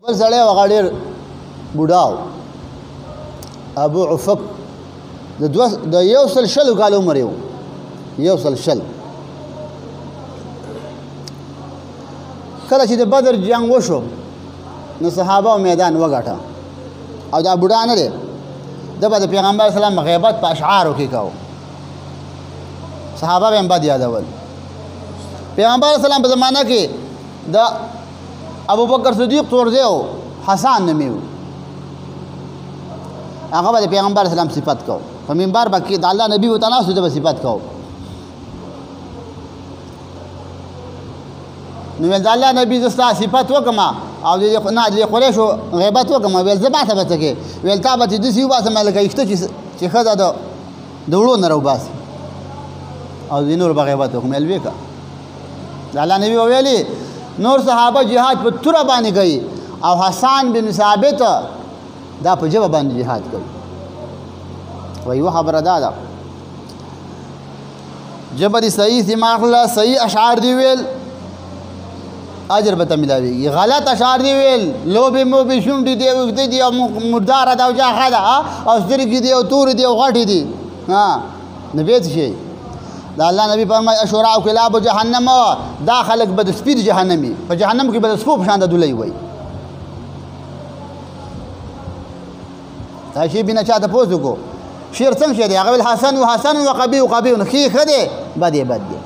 بل سړی و هغه ډېر بوډا و ابو عفک د 100 کالو عمر یې و 100 کله چې د بدر جنګ وشو نو صحابه میدان وګټه او دا بوډا نه دی ده به د پیغمبر اسلام غیبت په اشعارو کې کوو صحابه به هم بد یادول پیغمبر اسلام په زمانه کې د ابوبکر صدیق تورزی و حسان نومې و هغه به د پیغمبر اسلام صفت کو په منبر به کې د الله نبي ورته ناست و ده به صفت کو نو ویل د الله نبي زه ستا صفت وکړم او د قریشو غیبت وکړم ویل زه ماته به څه کې ویل تا به چې داسې وباسم لکه ویښته چې ښځه د وړو نه راوباسي او د نور به غیبت وکړم ویل ویې کړه د الله نبي به ویلي نور صحابه جهاد په توره باندې کوي او حسان بن ثابت دا په ژبه باندې جهاد کوي وایي یوه خبره دا ده ژبه دې صحیح دماغ له صحیح اشعار دي ویل اجر به ته ملاویږي غلط اشعار دي ویل لوبې موبې شونډې دي اوږدې دي او مرداره ده او جاښه ده او سترګې دي او تورې دي او غټې دي نو بیا څه شي د الله نبي فرمایي اشراء کلاب جهنم دا خلک به د سپي د جهنمي په جهنم کې به د سپو په شان د دولۍ وایي دا شی بنا چاته پوس وکړو شعر څنګه شی دی هغه ویل حسن و حسن و قبیح و قبیح ښه دی بد یې بد دی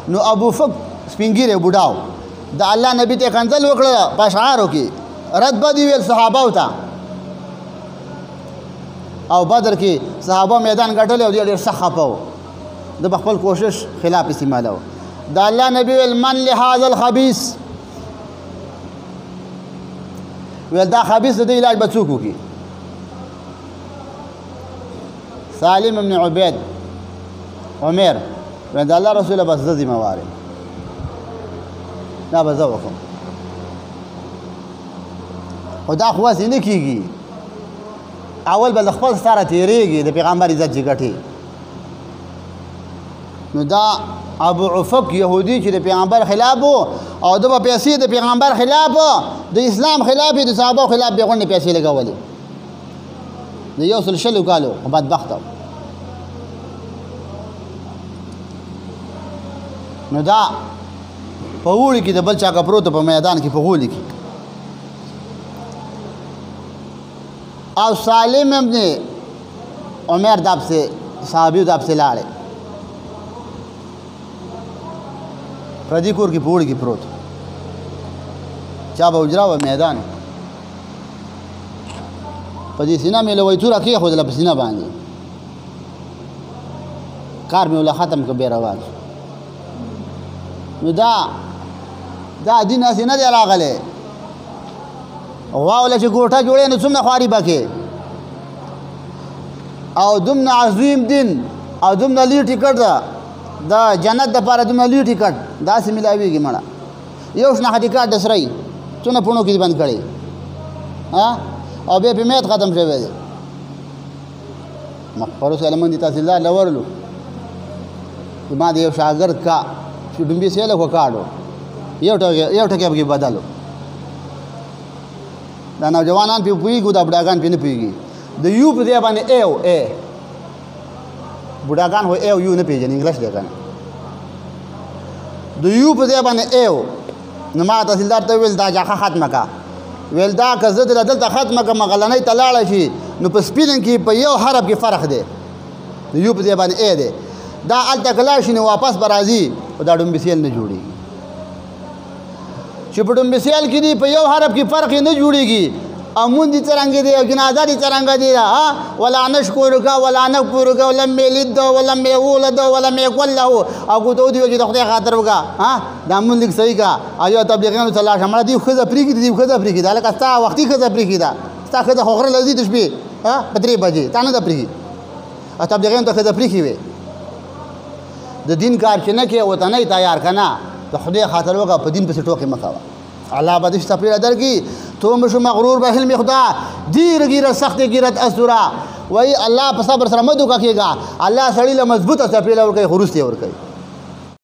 نو ابو فک سپینګیری بوډا و د الله نبي ته کنځل وکړه په اشعارو کې رد بد ویل صحابو ته او بدر کې صحابه میدان ګټلی او ډېر سخت خفه و د به خپل کوشش خلاف استعماله د الله نبي ویل من لهذا الخبیث ویل دا خبیث د دې علاج به څوک وکړي سالم بن عبید عمر ویل د الله رسوله بس زه ذمهوار یم دا به زه وکړم خو دا خو هسې نه کېږي اول به د خپل سره تېرېږي د پیغمبر عزت چې ګټي نو دا ابو عفک یهودي چې د پیغمبر خلاف و او ده به پیسې د پیغمبر خلاف د اسلام خلاف د صحابو خلاف به غونډې پیسې لګولې د 100 کالو بدبخته نو دا په اوړي کې د بل چا کپرو ته په میدان کې په غولي کې او سالم ابن عمر داب سے صحابیو داب سے لاړې پردي کور کې په اوړي کې پروت چا به حجره و میدان په دې سینه مې له ویتوره کېښودله په سینه باندې کار مې وله ختم کړ بې روان نو دا دین هسې نه دی راغلی غواوله چې ګوټه جوړې نو څومره خواري به کې او دومره عظیم دین او دومره لوی ټکټ ده د جنت دپاره دومره لوی ټکټ داسې میلاویږي مړه یو شنه ټکټ د سرۍ څونه پوڼو کې بند کړی او بیا پې میت ختم شوی دی پروس هلمند تحصیلدار له ورلو ما د یو شاګرد کا چې ډومبي سیله خو کاډو یو ټکی پکې بدلو دا نوجوانان پې پوهېږي دا بوډاګان پې نه پوهېږي د یو په ځای باندې ای بوډاګان خو ای او یو نه پېژني انګلیش دی که نه د یو په ځای باندې ای نو ما تحصیلدار ته وویل دا جاښه ختمه که ویل دا که زه دله دلته ختمه کړم غلنۍ ته لاړه شي نو په سپیلنګ کې په یو حرف کې فرق دی د یو په ځای باندې ای دی دا هلته که لاړ شي نو واپس به راځي خو دا ډومبسیل نه جوړېږي چې په ډومبسیل کې دي په یو حرف کې فرق نه جوړېږي امون دي څرنګه دی او جنازه دي څرنګه دی ولا نشکرک ولا نکفرک ولم یلد ولم یولد ولم یکن له او کو ته دی چې د خدای خاطر وکړه دا مونږ لیک صحیح کا ایو تبلیغیانو ته لاړ شمړه دی ښځه پرېږدي دی ښځه پرېږدي دا لکه ستا وختي ښځه پرېږدي دا ستا ښځه خو غره لځي د شپې په 3 بجې تا نه ده پرېږدي او تبلیغیانو ته ښځه پرېښې وې د دین کار چې نه کوې ورته نه یې تیار که نه د خدای خاطر وکړه په دین پسې ټوکې مه کوه الله به دې شته پرېړه درکړي تو مشو مغرور به حلم خدا دیر گیرت سخت گیرت اسورا وای الله په صبر سره مدو کا کېږه الله سړی له مضبوطه څپېړه ورکوي خو وروسته یې ورکوي